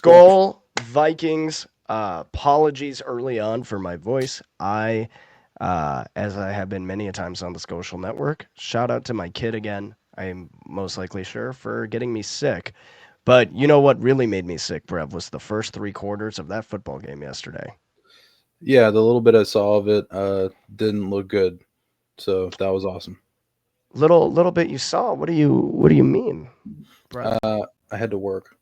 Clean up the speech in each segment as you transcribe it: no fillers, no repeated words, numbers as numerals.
Skull Vikings. Apologies early on for my voice. As I have been many a times on the Skolcial network, shout out to my kid again. I am most likely sure for getting me sick. But you know what really made me sick, Brev, was the first 3 quarters of that football game yesterday. Yeah, the little bit I saw of it didn't look good, so that was awesome. Little bit you saw. What do you mean, Brev? I had to work.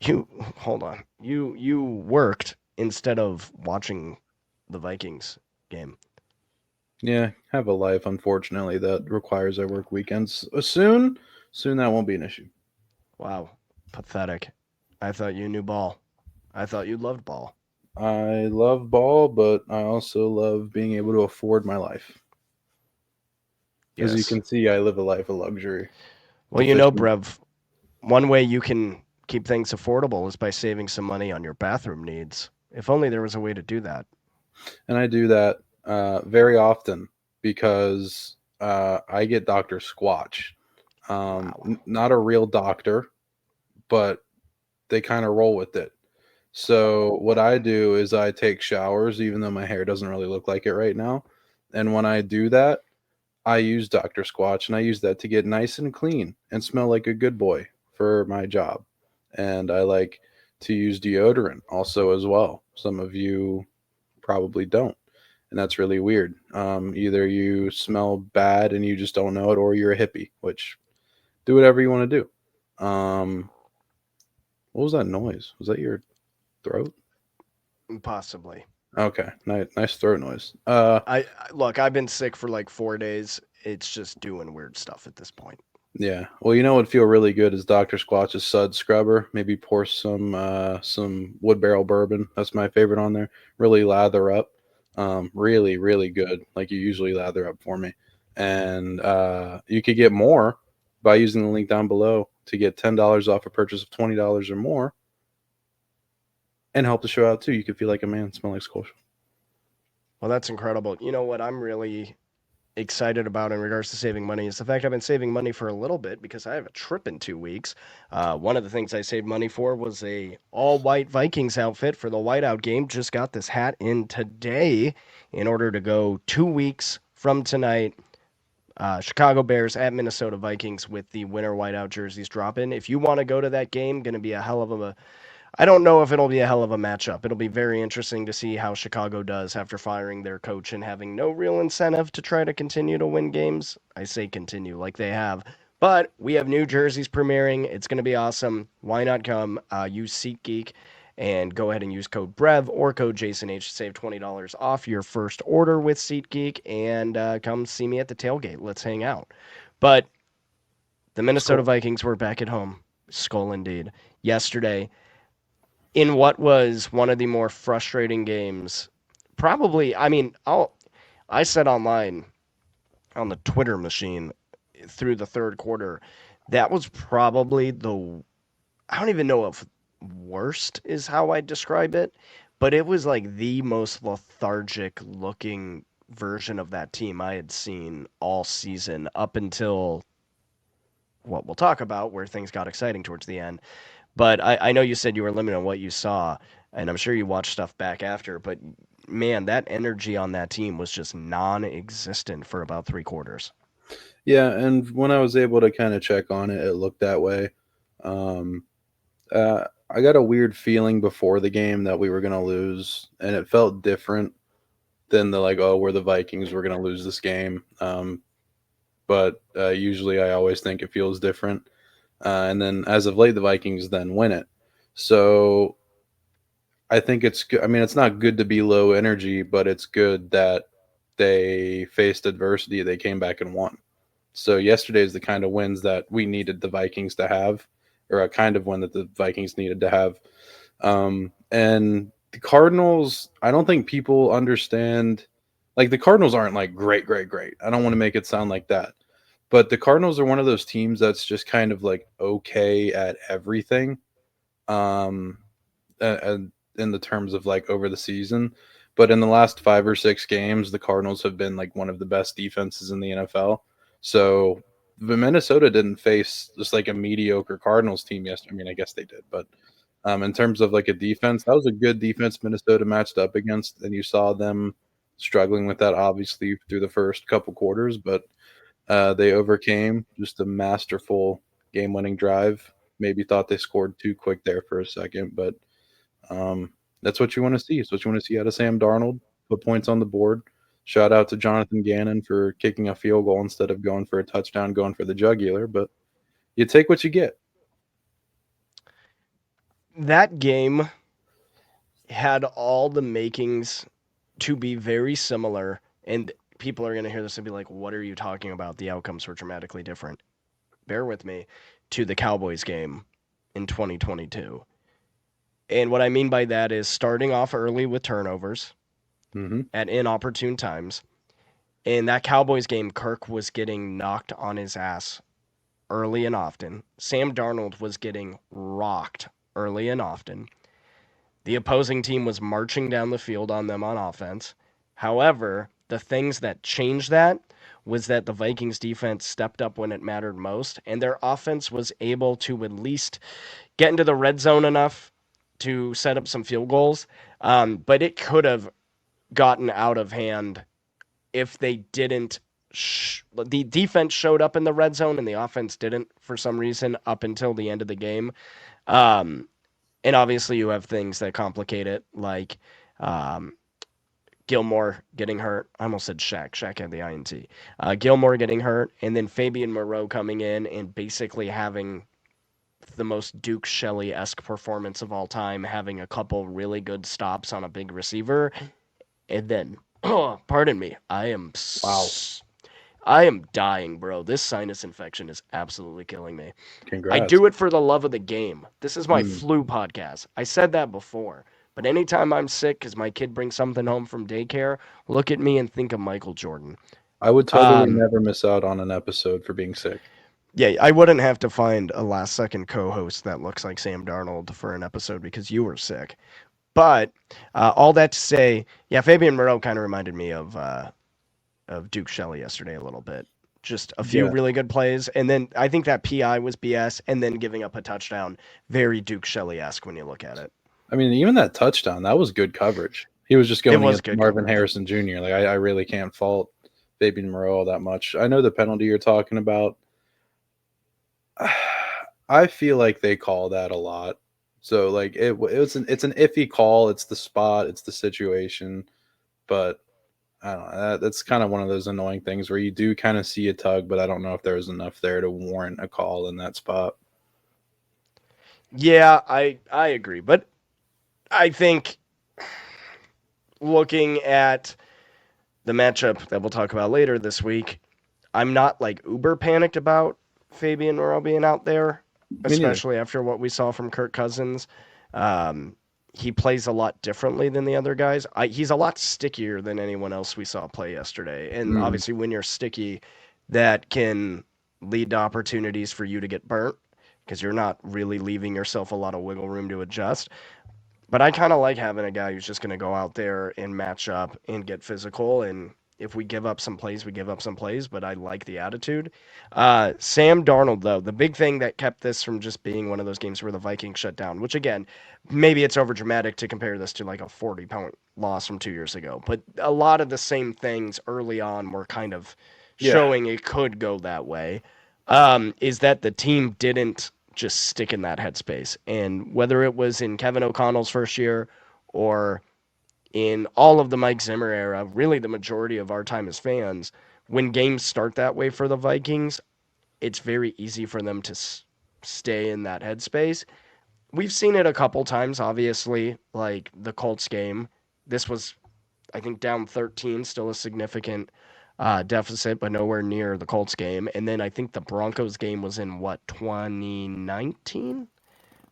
You hold on. You worked instead of watching the Vikings game. Yeah, have a life, unfortunately, that requires I work weekends. Soon that won't be an issue. Wow, pathetic. I thought you knew ball. I thought you loved ball. I love ball, but I also love being able to afford my life. As you Yes. can see, I live a life of luxury. Well, Deficient. Brev, one way you can keep things affordable is by saving some money on your bathroom needs. If only there was a way to do that. And I do that very often because I get Dr. Squatch. Wow. Not a real doctor, but they kind of roll with it. So what I do is I take showers, even though my hair doesn't really look like it right now. And when I do that, I use Dr. Squatch and I use that to get nice and clean and smell like a good boy for my job. And I like to use deodorant also as well. Some of you probably don't. And that's really weird. Either you smell bad and you just don't know it, or you're a hippie, which do whatever you want to do. What was that noise? Was that your throat? Possibly. Okay, nice throat noise. Look. I've been sick for like 4 days. It's just doing weird stuff at this point. Yeah. Well, you know what would feel really good is Dr. Squatch's Sud Scrubber. Maybe pour some wood barrel bourbon. That's my favorite on there. Really lather up. Really, really good. Like you usually lather up for me. And you could get more by using the link down below to get $10 off a purchase of $20 or more, and help the show out too. You could feel like a man, smell like Skolcial. Well, that's incredible. You know what I'm really excited about in regards to saving money is the fact I've been saving money for a little bit because I have a trip in 2 weeks. One of the things I saved money for was a all white Vikings outfit for the whiteout game. Just got this hat in today in order to go 2 weeks from tonight. Chicago Bears at Minnesota Vikings with the winter whiteout jerseys dropping. If you want to go to that game, going to be a hell of a I don't know if it'll be a hell of a matchup. It'll be very interesting to see how Chicago does after firing their coach and having no real incentive to try to continue to win games. I say continue like they have. But we have new jerseys premiering. It's going to be awesome. Why not come use SeatGeek and go ahead and use code BREV or code JasonH to save $20 off your first order with SeatGeek and come see me at the tailgate. Let's hang out. But the Minnesota Skull. Vikings were back at home. Skull indeed. Yesterday, in what was one of the more frustrating games. Probably, I said online on the Twitter machine through the third quarter, that was probably I don't even know if worst is how I describe it, but it was like the most lethargic looking version of that team I had seen all season up until what we'll talk about, where things got exciting towards the end. But I know you said you were limited on what you saw, and I'm sure you watched stuff back after. But man, that energy on that team was just non-existent for about 3 quarters. Yeah, and when I was able to kind of check on it, it looked that way. Um, I got a weird feeling before the game that we were gonna lose, and it felt different than the like, oh, we're the Vikings, we're gonna lose this game. But usually, I always think it feels different. And then, as of late, the Vikings then win it. So I think it's good. I mean, it's not good to be low energy, but it's good that they faced adversity. They came back and won. So yesterday is the kind of wins that we needed the Vikings to have, or a kind of win that the Vikings needed to have. And the Cardinals, I don't think people understand. Like the Cardinals aren't like great, great, great. I don't want to make it sound like that, but the Cardinals are one of those teams that's just kind of like okay at everything. Um, and in the terms of like over the season. But in the last 5 or 6 games, the Cardinals have been like one of the best defenses in the NFL. So the Minnesota didn't face just like a mediocre Cardinals team yesterday. I mean, I guess they did, but in terms of like a defense, that was a good defense Minnesota matched up against, and you saw them struggling with that obviously through the first couple quarters, but they overcame just a masterful game-winning drive. Maybe thought they scored too quick there for a second, but that's what you want to see. It's what you want to see out of Sam Darnold. Put points on the board. Shout out to Jonathan Gannon for kicking a field goal instead of going for a touchdown, going for the jugular. But you take what you get. That game had all the makings to be very similar, and people are going to hear this and be like, what are you talking about? The outcomes were dramatically different. Bear with me, to the Cowboys game in 2022. And what I mean by that is starting off early with turnovers Mm-hmm. at inopportune times. In that Cowboys game, Kirk was getting knocked on his ass early and often. Sam Darnold was getting rocked early and often. The opposing team was marching down the field on them on offense. However, the things that changed that was that the Vikings defense stepped up when it mattered most, and their offense was able to at least get into the red zone enough to set up some field goals. But it could have gotten out of hand if they didn't. The defense showed up in the red zone and the offense didn't for some reason up until the end of the game. Um, and obviously, you have things that complicate it, like um, Gilmore getting hurt. I almost said Shaq. Shaq had the INT. Gilmore getting hurt, and then Fabian Moreau coming in and basically having the most Duke Shelley esque performance of all time, having a couple really good stops on a big receiver, and then, oh, pardon me, Wow. I am dying, bro. This sinus infection is absolutely killing me. I Congrats. do it for the love of the game. This is my Mm. flu podcast. I said that before. But anytime I'm sick because my kid brings something home from daycare, look at me and think of Michael Jordan. I would totally Um, never miss out on an episode for being sick. yeah, I wouldn't have to find a last second co host that looks like Sam Darnold for an episode because you were sick. But all that to say, yeah, Fabian Moreau kind of reminded me of Duke Shelley yesterday a little bit. Just a few Yeah. really good plays, and then I think that PI was BS, and then giving up a touchdown, very Duke Shelley esque when you look at it. I mean, even that touchdown, that was good coverage. He was just It going was against good Marvin coverage. Harrison Jr. Like, I really can't fault Fabian Moreau all that much. I know the penalty you're talking about. I feel like they call that a lot. So like it's an iffy call. It's the spot. It's the situation. But I don't know. That's kind of one of those annoying things where you do kind of see a tug, but I don't know if there was enough there to warrant a call in that spot. Yeah, I agree, but I think looking at the matchup that we'll talk about later this week, I'm not like uber panicked about Fabian Moreau being out there, Me neither. especially after what we saw from Kirk Cousins. Um, he plays a lot differently than the other guys. He's a lot stickier than anyone else we saw play yesterday. And Mm, obviously, when you're sticky, that can lead to opportunities for you to get burnt because you're not really leaving yourself a lot of wiggle room to adjust. But I kind of like having a guy who's just going to go out there and match up and get physical. And if we give up some plays, we give up some plays. But I like the attitude. Sam Darnold, though, the big thing that kept this from just being one of those games where the Vikings shut down, which again, maybe it's over dramatic to compare this to like a 40-point loss from 2 years ago. But a lot of the same things early on were kind of yeah. showing it could go that way. Is that the team didn't just stick in that headspace. And whether it was in Kevin O'Connell's first year or in all of the Mike Zimmer era, really the majority of our time as fans, when games start that way for the Vikings, it's very easy for them to stay in that headspace. We've seen it a couple times, obviously, like the Colts game. This was, I think, down 13, still a significant deficit, but nowhere near the Colts game. And then I think the Broncos game was in what, 2019,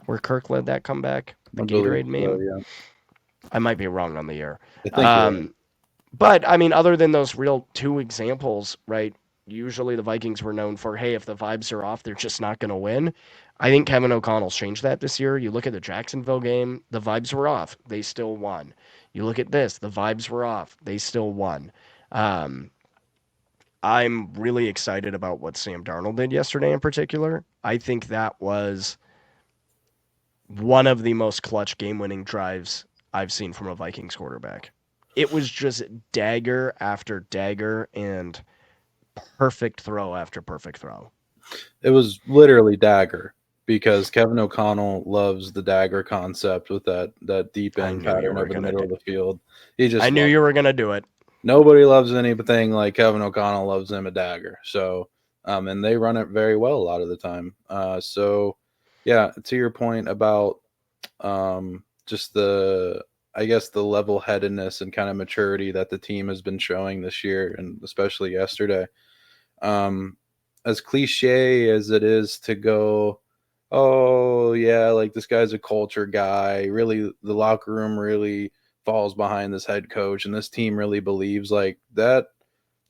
where Kirk led that comeback, the I believe Gatorade so. meme. Yeah. I might be wrong on the year. I think you're right. Um, but I mean, other than those real two examples, right? Usually the Vikings were known for, hey, if the vibes are off, they're just not going to win. I think Kevin O'Connell's changed that this year. You look at the Jacksonville game, the vibes were off. They still won. You look at this, the vibes were off. They still won. Um, I'm really excited about what Sam Darnold did yesterday in particular. I think that was one of the most clutch game winning drives I've seen from a Vikings quarterback. It was just dagger after dagger and perfect throw after perfect throw. It was literally dagger because Kevin O'Connell loves the dagger concept with that deep I end knew you pattern were over the gonna middle do. of the field. He I just knew loves you it. were gonna do it. Nobody loves anything like Kevin O'Connell loves him a dagger. So, and they run it very well a lot of the time. Yeah, to your point about just I guess the level headedness and kind of maturity that the team has been showing this year, and especially yesterday. Um, as cliche as it is to go, oh yeah, like this guy's a culture guy. Really, the locker room really falls behind this head coach, and this team really believes like that.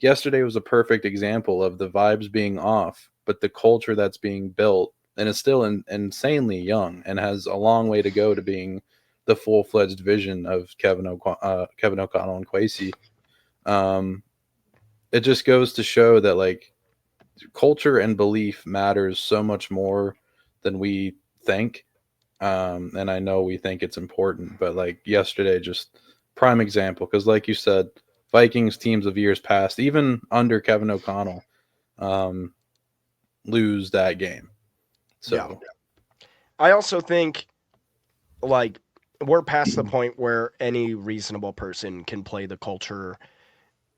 Yesterday was a perfect example of the vibes being off, but the culture that's being built, and is still insanely young and has a long way to go to being the full fledged vision of Kevin O'Connell and Quasey. Um, it just goes to show that like culture and belief matters so much more than we think. And I know we think it's important, but like yesterday, just prime example, because like you said, Vikings teams of years past, even under Kevin O'Connell, um, lose that game. Yeah. So, I also think like we're past the point where any reasonable person can play the culture,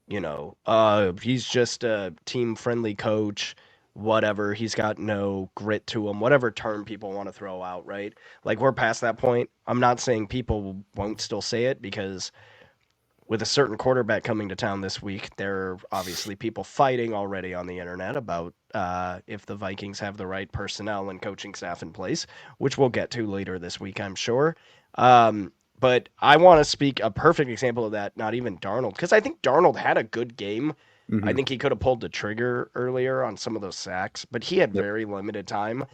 he's just a team friendly coach, whatever. He's got no grit to him, whatever term people want to throw out, right? Like we're past that point. I'm not saying people won't still say it because with a certain quarterback coming to town this week, there are obviously people fighting already on the internet about if the Vikings have the right personnel and coaching staff in place, which we'll get to later this week, I'm sure. But I want to speak a perfect example of that, not even Darnold, because I think Darnold had a good game. I mm-hmm. think he could have pulled the trigger earlier on some of those sacks, but he had Yep. very limited time.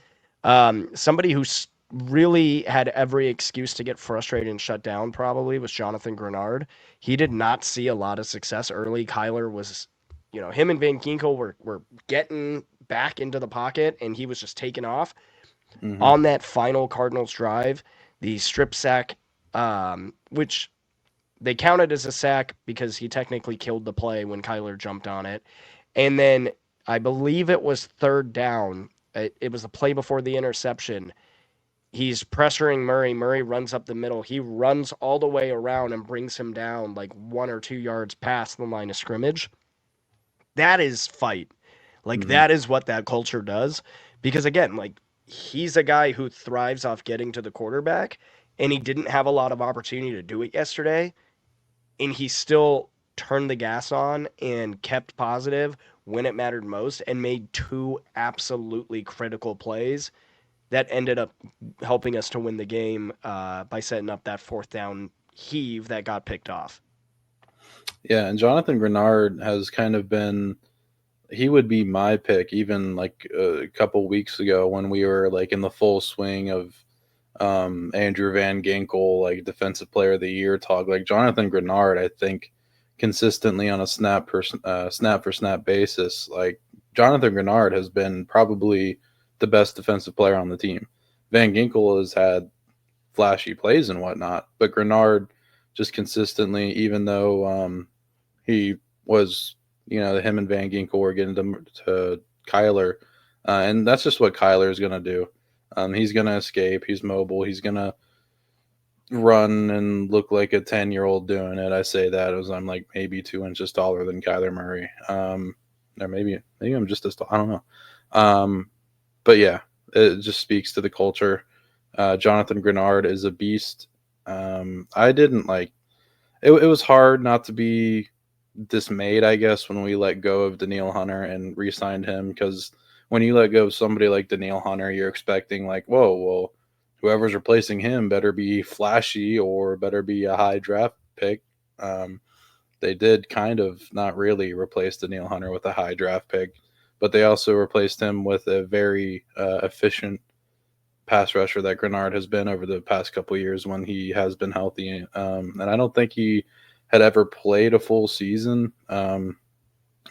Somebody who really had every excuse to get frustrated and shut down probably was Jonathan Grenard. He did not see a lot of success early. Kyler was, him and Van Ginkel were getting back into the pocket, and he was just taking off. Mm-hmm. On that final Cardinals drive, the strip sack, which they counted as a sack because he technically killed the play when Kyler jumped on it. And then I believe it was third down. It was the play before the interception. He's pressuring Murray. Murray runs up the middle. He runs all the way around and brings him down like 1 or 2 yards past the line of scrimmage. That is fight. Like Mm-hmm. that is what that culture does. Because again, like he's a guy who thrives off getting to the quarterback, and he didn't have a lot of opportunity to do it yesterday, and he still turned the gas on and kept positive when it mattered most and made two absolutely critical plays that ended up helping us to win the game by setting up that fourth down heave that got picked off. Yeah, and Jonathan Grenard has kind of been he would be my pick even like a couple weeks ago when we were like in the full swing of Andrew Van Ginkel, like defensive player of the year talk. Like Jonathan Grenard, I think consistently on a snap for snap basis, like Jonathan Grenard has been probably the best defensive player on the team. Van Ginkel has had flashy plays and whatnot, but Grenard just consistently, even though he was, him and Van Ginkel were getting to Kyler, and that's just what Kyler is going to do. He's going to escape. He's mobile. He's going to run and look like a 10-year-old doing it. I say that as I'm like maybe 2 inches taller than Kyler Murray. Or maybe I'm just as tall. I don't know. But yeah, it just speaks to the culture. Jonathan Grenard is a beast. I didn't like it was hard not to be dismayed, I guess, when we let go of Daniil Hunter and re-signed him because when you let go of somebody like Daniil Hunter, you're expecting like, whoa, well, whoever's replacing him better be flashy or better be a high draft pick. Um, they did kind of not really replace Daniil Hunter with a high draft pick, but they also replaced him with a very efficient pass rusher that Grenard has been over the past couple years when he has been healthy. And I don't think he had ever played a full season.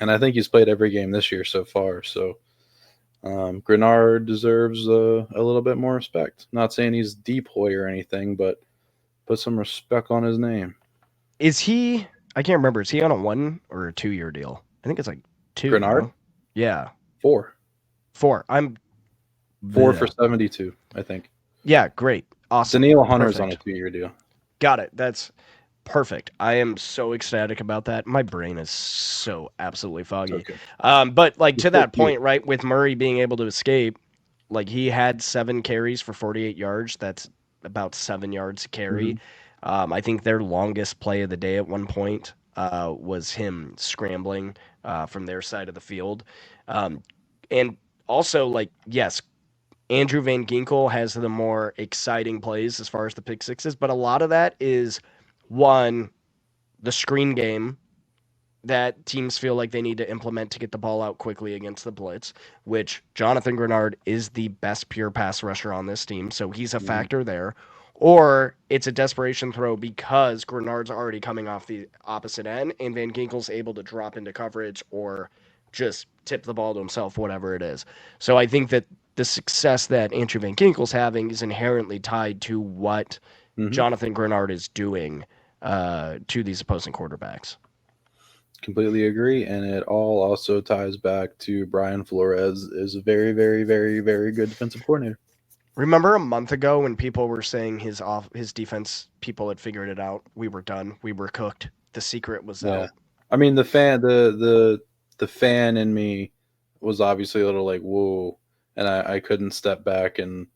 and I think he's played every game this year so far. So Grenard deserves a little bit more respect. Not saying he's deep Hoy or anything, but put some respect on his name. Is he? I can't remember. Is he on a 1 or a 2 year deal? I think it's like two. Grenard No. Yeah, 4, four. I'm. 4 for Bleh. 72, I think. Yeah, great, awesome, Daniil Hunter's on a perfect. 2-year deal. Got it. That's perfect. I am so ecstatic about that. My brain is so absolutely It's foggy. okay. But like He's to still that cute. point, right, with Murray being able to escape, like he had 7 carries for 48 yards. That's about 7 yards a Hmm. carry. I think their longest play of the day at one point was him scrambling from their side of the field. Um, and also, like, yes, Andrew Van Ginkel has the more exciting plays as far as the pick sixes, but a lot of that is one, the screen game that teams feel like they need to implement to get the ball out quickly against the blitz, which Jonathan Grenard is the best pure pass rusher on this team, so he's a Hmm. factor there. Or it's a desperation throw because Grenard's already coming off the opposite end and Van Ginkel's able to drop into coverage or just tip the ball to himself, whatever it is. So I think that the success that Andrew Van Ginkel's having is inherently tied to what Hmm. Jonathan Grenard is doing to these opposing quarterbacks. Completely agree, and it all also ties back to Brian Flores is a very, very, very, very good defensive coordinator. Remember a month ago when people were saying his defense people had figured it out. We were done. We were cooked. The secret was Yeah, out. I mean the fan in me was obviously a little like whoa, and I couldn't step back and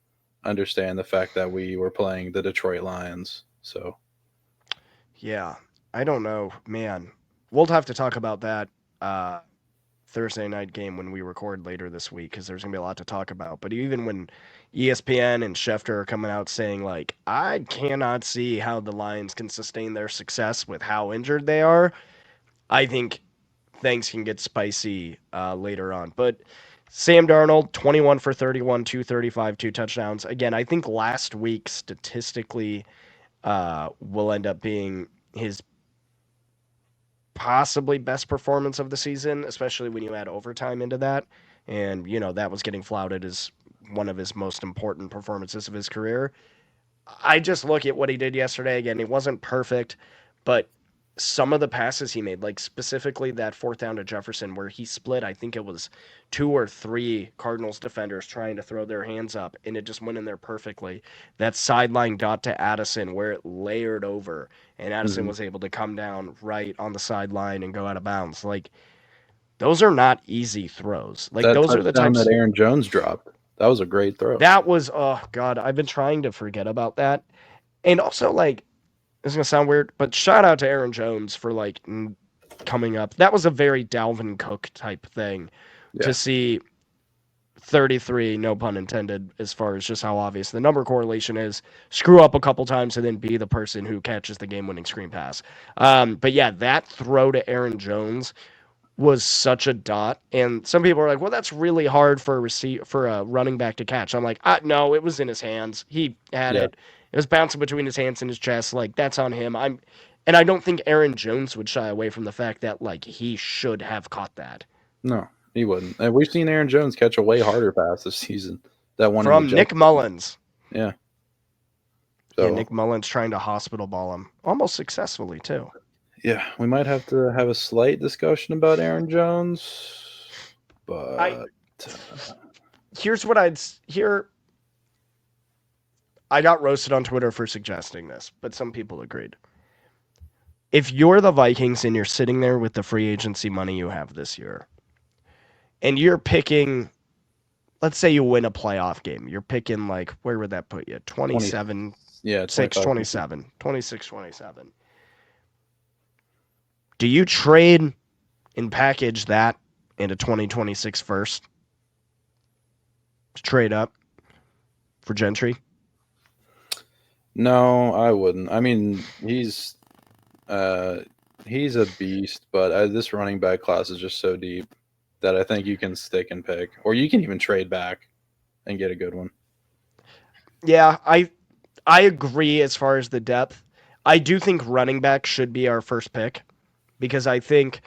understand the fact that we were playing the Detroit Lions. So Yeah. I don't know, man. We'll have to talk about that uh, Thursday night game when we record later this week because there's gonna be a lot to talk about. But even when ESPN and Schefter are coming out saying like, I cannot see how the Lions can sustain their success with how injured they are, I think things can get spicy later on. But Sam Darnold, 21 for 31, 235, 2 touchdowns. Again, I think last week statistically will end up being his possibly best performance of the season, especially when you add overtime into that. And, that was getting flouted as one of his most important performances of his career. I just look at what he did yesterday. Again, it wasn't perfect, but some of the passes he made, like specifically that fourth down to Jefferson, where he split, I think it was 2 or 3 Cardinals defenders trying to throw their hands up, and it just went in there perfectly. That sideline dot to Addison, where it layered over, and Addison mhm. was able to come down right on the sideline and go out of bounds. Like, those are not easy throws. Like, That those are the touchdown that types. Aaron Jones dropped, that was a great throw. That was, oh, God, I've been trying to forget about that. And also, like, this is gonna sound weird, but shout out to Aaron Jones for like coming up. That was a very Dalvin Cook type thing to Yeah, see 33, no pun intended, as far as just how obvious the number correlation is. Screw up a couple times and then be the person who catches the game winning screen pass. But yeah, that throw to Aaron Jones was such a dot. And some people are like, well, that's really hard for a running back to catch. I'm like, no, it was in his hands. He had yeah, it. It was bouncing between his hands and his chest. Like, that's on him. And I don't think Aaron Jones would shy away from the fact that like he should have caught that no, he wouldn't. And we've seen Aaron Jones catch a way harder pass this season. That one in the from Jets Nick game. Mullins. Yeah, Yeah, so Nick Mullins trying to hospital ball him almost successfully too. yeah, we might have to have a slight discussion about Aaron Jones, I but here's what I'd here. I got roasted on Twitter for suggesting this, but some people agreed. If you're the Vikings and you're sitting there with the free agency money you have this year, and you're picking, let's say you win a playoff game, you're picking like, where would that put you? 20, 27, yeah, 6, 25 people. 27, 26, 27. Do you trade and package that into 2026 first to trade up for Gentry? No, I wouldn't. I mean, uh he's a beast, but this running back class is just so deep that I think you can stick and pick, or you can even trade back and get a good one. Yeah, I agree as far as the depth. I do think running back should be our first pick because I think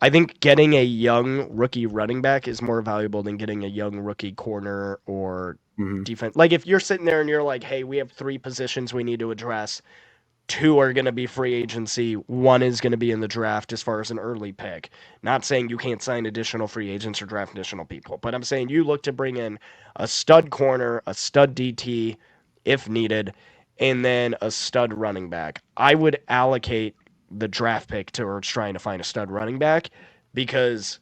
I think getting a young rookie running back is more valuable than getting a young rookie corner or Hmm. defense. Like if you're sitting there and you're like, "Hey, we have three positions we need to address. Two are going to be free agency. One is going to be in the draft as far as an early pick." Not saying you can't sign additional free agents or draft additional people, but I'm saying you look to bring in a stud corner, a stud DT if needed, and then a stud running back. I would allocate the draft pick towards trying to find a stud running back because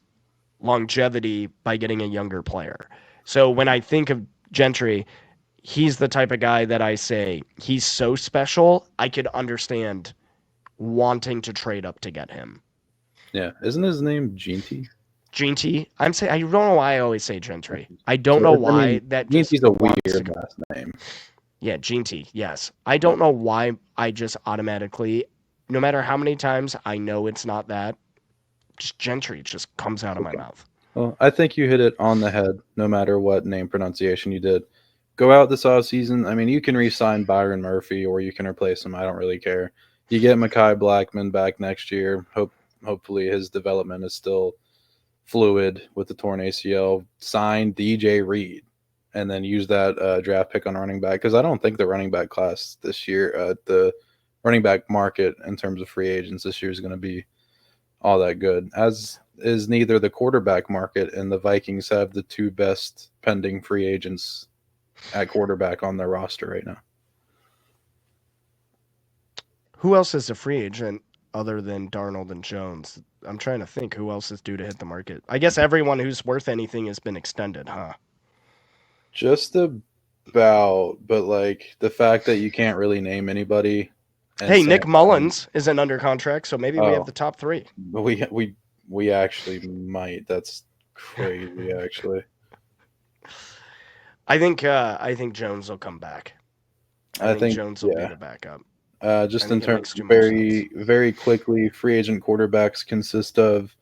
longevity by getting a younger player. So when I think of Gentry, he's the type of guy that I say he's so special, I could understand wanting to trade up to get him. Yeah, isn't his name Ginty? Ginty, I'm saying I don't know why I always say Gentry. I don't So know I why mean, that just Ginty's a wants to weird come. last name. Yeah, Ginty, yes. I don't know why I just automatically, no matter how many times I know it's not that, just Gentry just comes out of my Okay. mouth. Well, I think you hit it on the head. No matter what name pronunciation you did, go out this off season. I mean, you can re-sign Byron Murphy or you can replace him. I don't really care. You get Makai Blackman back next year. Hopefully his development is still fluid with the torn ACL. Sign DJ Reed, and then use that draft pick on running back because I don't think the running back class this year, the running back market in terms of free agents this year is going to be all that good. As is neither the quarterback market, and the Vikings have the two best pending free agents at quarterback on their roster right now. Who else is a free agent other than Darnold and Jones? I'm trying to think who else is due to hit the market. I guess everyone who's worth anything has been extended, huh? Just about, but like the fact that you can't really name anybody, and Hey, Sam, Nick Mullins isn't under contract, so maybe we have oh, the top three. but we actually might. That's crazy, actually. I think Jones will come back. I I think think, Jones will be yeah. the backup. I Just in think it terms makes of too much sense. very quickly, free agent quarterbacks consist of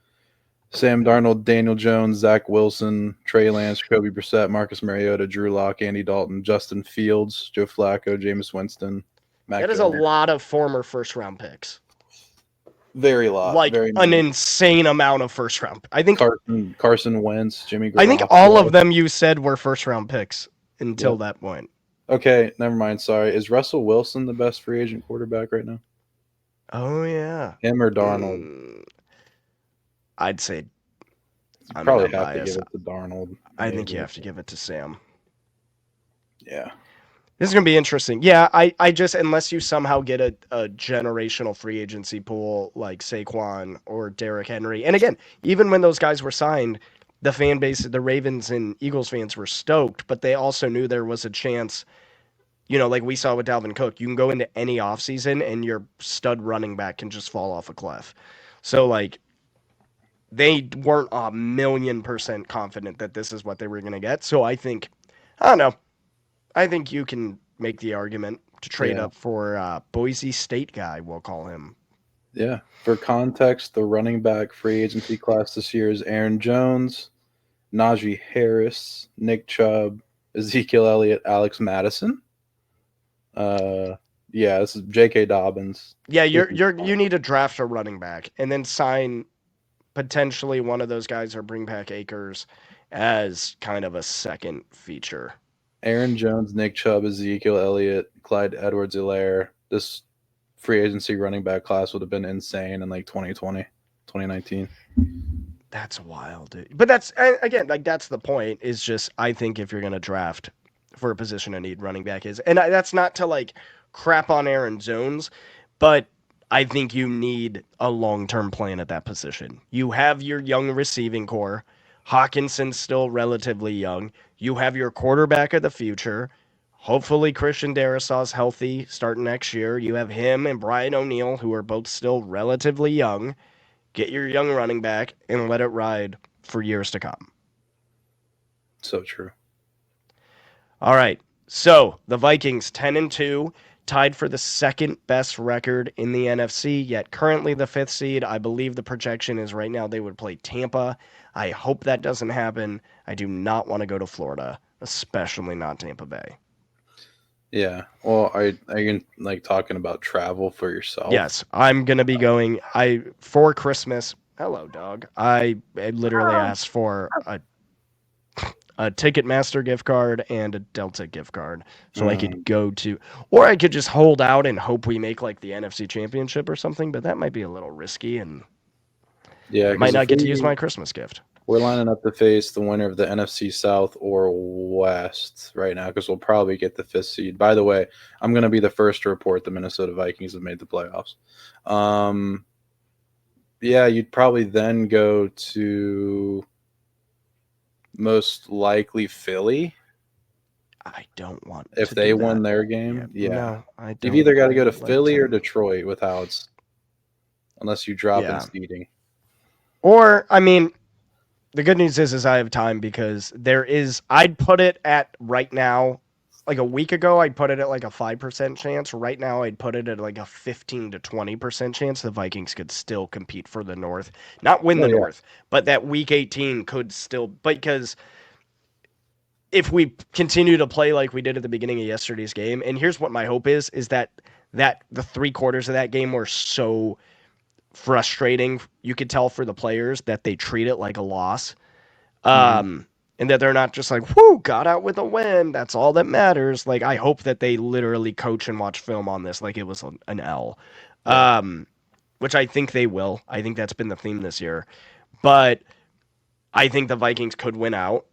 Sam Darnold, Daniel Jones, Zach Wilson, Trey Lance, Jacoby Brissett, Marcus Mariota, Drew Lock, Andy Dalton, Justin Fields, Joe Flacco, Jameis Winston, Mac That is a Jones. lot of former first round picks. Very lot, Like very an many. insane amount of first round. Carson Wentz, Jimmy I think all of Garoppolo. them you said were first round picks until Yep. that point. Okay, never mind. Sorry. Is Russell Wilson the best free agent quarterback right now? Oh yeah. Him or Darnold? Mm, I'd say You I mean probably I'm have to give biased. it to Darnold, I think you maybe. have to give it to Sam. Yeah. This is gonna be interesting. Yeah, I just unless you somehow get a generational free agency pool like Saquon or Derrick Henry, and again, even when those guys were signed, the fan base, the Ravens and Eagles fans were stoked, but they also knew there was a chance. Like we saw with Dalvin Cook, you can go into any offseason and your stud running back can just fall off a cliff. So like they weren't 1,000,000% confident that this is what they were gonna get. So I don't know. I think you can make the argument to trade Yeah. up for Boise State guy. We'll call him. Yeah. For context, the running back free agency class this year is Aaron Jones, Najee Harris, Nick Chubb, Ezekiel Elliott, Alex Madison. Uh, yeah, this is J.K. Dobbins. Yeah, This you're is you're you need to draft a running back and then sign potentially one of those guys or bring back Akers as kind of a second feature. Aaron Jones, Nick Chubb, Ezekiel Elliott, Clyde Edwards-Helaire. This free agency running back class would have been insane in like 2020, 2019. That's wild, dude. But again, like that's the point. Is just I think if you're gonna draft for a position of need, running back is, and that's not to like crap on Aaron Jones, but I think you need a long term plan at that position. You have your young receiving core. Hawkinson's still relatively young. You have your quarterback of the future. Hopefully Christian Darrisaw's healthy starting next year. You have him and Brian O'Neill, who are both still relatively young. Get your young running back and let it ride for years to come. So true. All right. So the Vikings 10-2, tied for the second best record in the NFC, yet currently the fifth seed. I believe the projection is right now they would play Tampa. I hope that doesn't happen. I do not want to go to Florida, especially not Tampa Bay. Yeah. Well, are you like talking about travel for yourself? Yes, I'm gonna be going. I for Christmas. Hello, dog. I literally asked for a Ticketmaster gift card and a Delta gift card so I could Mm, go to, or I could just hold out and hope we make like the NFC Championship or something, but that might be a little risky and yeah, might because not if get to use my Christmas gift. we're lining up to face the winner of the NFC South or West right now, because we'll probably get the fifth seed. By the way, I'm going to be the first to report the Minnesota Vikings have made the playoffs. Um, yeah, you'd probably then go to most likely Philly I don't want if to they do win that. their Yeah, game. Yeah, no, I you've don't either got to go to like Philly or to. Detroit with how it's unless you drop in Yeah. seeding. Or I mean, the good news is I have time because there is. I'd put it at right now. Like a week ago, I'd put it at like a 5% chance. Right now, I'd put it at like a 15 to 20% chance the Vikings could still compete for the North, not win Oh the yeah. North, but that Week 18 could still. Because if we continue to play like we did at the beginning of yesterday's game, and here's what my hope is that the 3 quarters of that game were so frustrating. You could tell for the players that they treat it like a loss. Hmm. And that they're not just like, whoo, got out with a win. That's all that matters. Like, I hope that they literally coach and watch film on this like it was an L, Yeah. um, which I think they will. I think that's been the theme this year. But I think the Vikings could win out.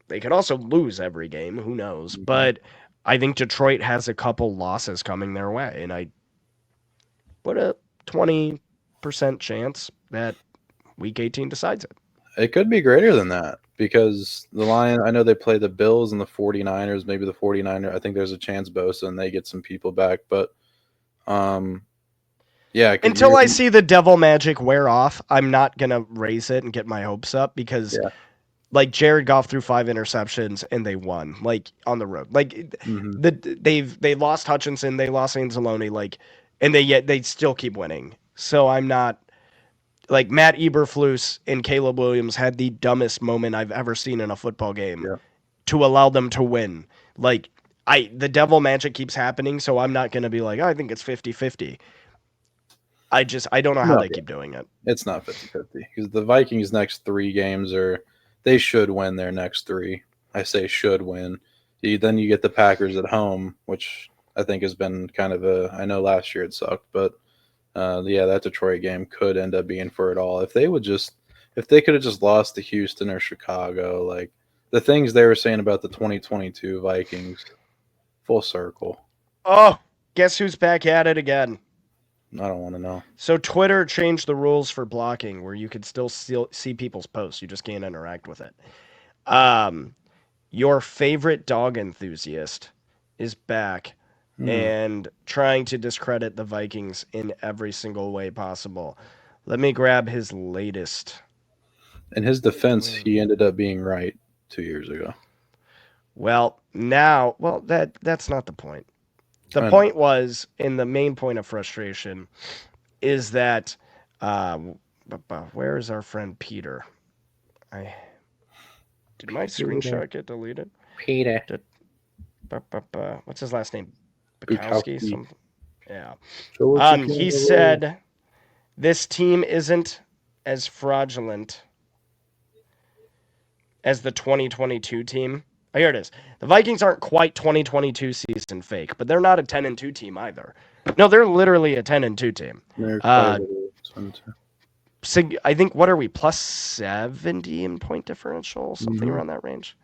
They could also lose every game. Who knows? Hmm. But I think Detroit has a couple losses coming their way. And I put a 20% chance that week 18 decides it. It could be greater than that because the Lions, I know they play the Bills and the 49ers, maybe the 49ers. I think there's a chance Bosa and they get some people back. But um, yeah, Until I see the devil magic wear off, I'm not gonna raise it and get my hopes up because yeah. like Jared Goff threw 5 interceptions and they won like on the road. Like Hmm. they lost Hutchinson, they lost Anzalone, like, and they still keep winning. So I'm not like Matt Eberflus and Caleb Williams had the dumbest moment I've ever seen in a football game Yeah. to allow them to win. Like the devil magic keeps happening, so I'm not gonna be like, oh, I think it's 50-50. I don't know how No, they yeah. keep doing it. It's not 50-50 because the Vikings' next three games they should win their next three. I say should win. Then you get the Packers at home, which I think has been kind of I know last year it sucked, but yeah, that Detroit game could end up being for it all. If they could have just lost to Houston or Chicago, like the things they were saying about the 2022 Vikings, full circle. Oh, guess who's back at it again? I don't want to know. So Twitter changed the rules for blocking where you could still see people's posts. You just can't interact with it. Um, your favorite dog enthusiast is back Hmm. and trying to discredit the Vikings in every single way possible. Let me grab his latest. In his defense, Wait. he ended up being right 2 years ago. That's not the point. The I know. point was, and the main point of frustration is that, uh, where is our friend Peter? I did my Peter. screenshot get deleted? Peter. Did, what's his last name? Bukowski? Bukowski. Some yeah. Show what you can. He said this team isn't as fraudulent as the 2022 team. Oh, here it is. The Vikings aren't quite 2022 season fake, but they're not a 10-2 team either. No, they're literally a 10-2 team. They're quite a Uh, little. I think what are we plus 70 in point differential, something Mm-hmm. around that range.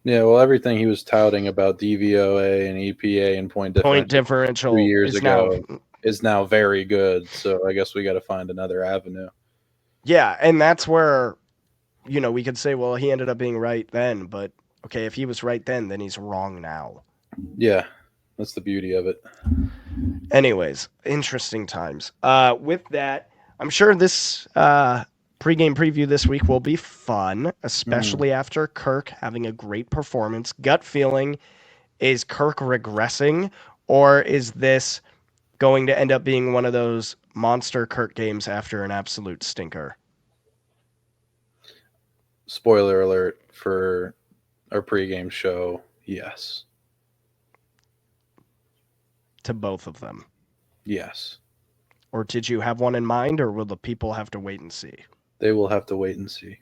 Yeah, well, everything he was touting about DVOA and EPA and point Point differential 2 differential years is now, ago is now very good. So I guess we got to find another avenue. yeah, and that's where we could say, well, he ended up being right then, but okay, if he was right then he's wrong now. Yeah, that's the beauty of it. Anyways, interesting times. With that, I'm sure this pregame preview this week will be fun, Mm. especially after Kirk having a great performance. Gut feeling, is Kirk regressing, or is this going to end up being one of those monster Kirk games after an absolute stinker? Spoiler alert for our pregame show. Yes. To both of them. Yes. Or did you have one in mind, or will the people have to wait and see? They will have to wait and see.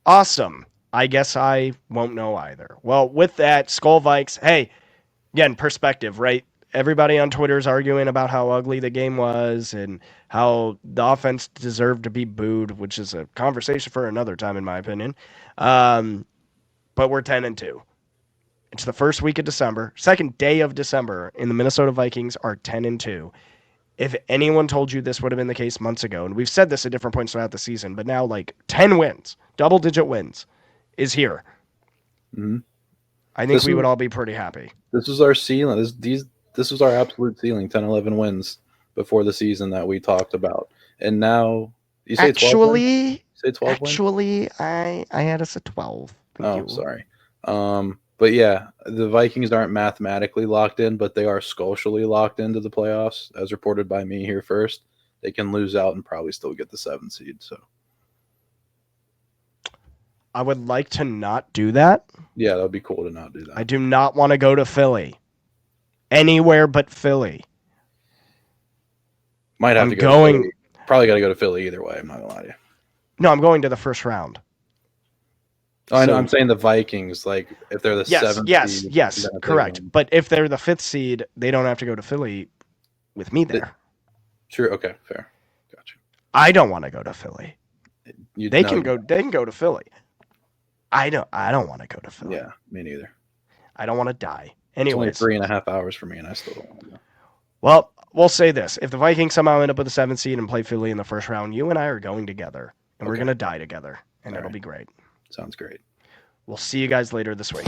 Awesome. I guess I won't know either. Well, with that, Skull Vikes, hey, again, perspective, right? Everybody on Twitter is arguing about how ugly the game was and how the offense deserved to be booed, which is a conversation for another time, in my opinion. But we're 10-2. It's the first week of December, second day of December, and the Minnesota Vikings are 10-2. If anyone told you this would have been the case months ago, and we've said this at different points throughout the season, but now like 10 wins, double digit wins, is here. Mm-hmm. I think we would all be pretty happy. This was our ceiling. This was our absolute ceiling, 10, 11 wins before the season that we talked about. And now, you say 12 wins? You say 12 wins? Actually, I had us at 12. Thank you. Sorry. But yeah, the Vikings aren't mathematically locked in, but they are Skolcially locked into the playoffs, as reported by me here first. They can lose out and probably still get the 7th seed. So I would like to not do that. yeah, that would be cool to not do that. I do not want to go to Philly. Anywhere but Philly. Might have to go to Philly. Probably got to go to Philly either way. I'm not going to lie to you. No, I'm going to the first round. Oh, I know. I'm saying the Vikings, like if they're the 7th seed. Yes, correct. But if they're the 5th seed, they don't have to go to Philly with me there. Sure. Okay. Fair. Gotcha. I don't want to go to Philly. They can go to Philly. I don't want to go to Philly. Yeah, me neither. I don't want to die. Anyways, it's only 3.5 hours for me, and I still don't want to go. Well, we'll say this: if the Vikings somehow end up with the 7th seed and play Philly in the first round, you and I are going together, and we're going to die together, and it'll be great. Sounds great. We'll see you guys later this week.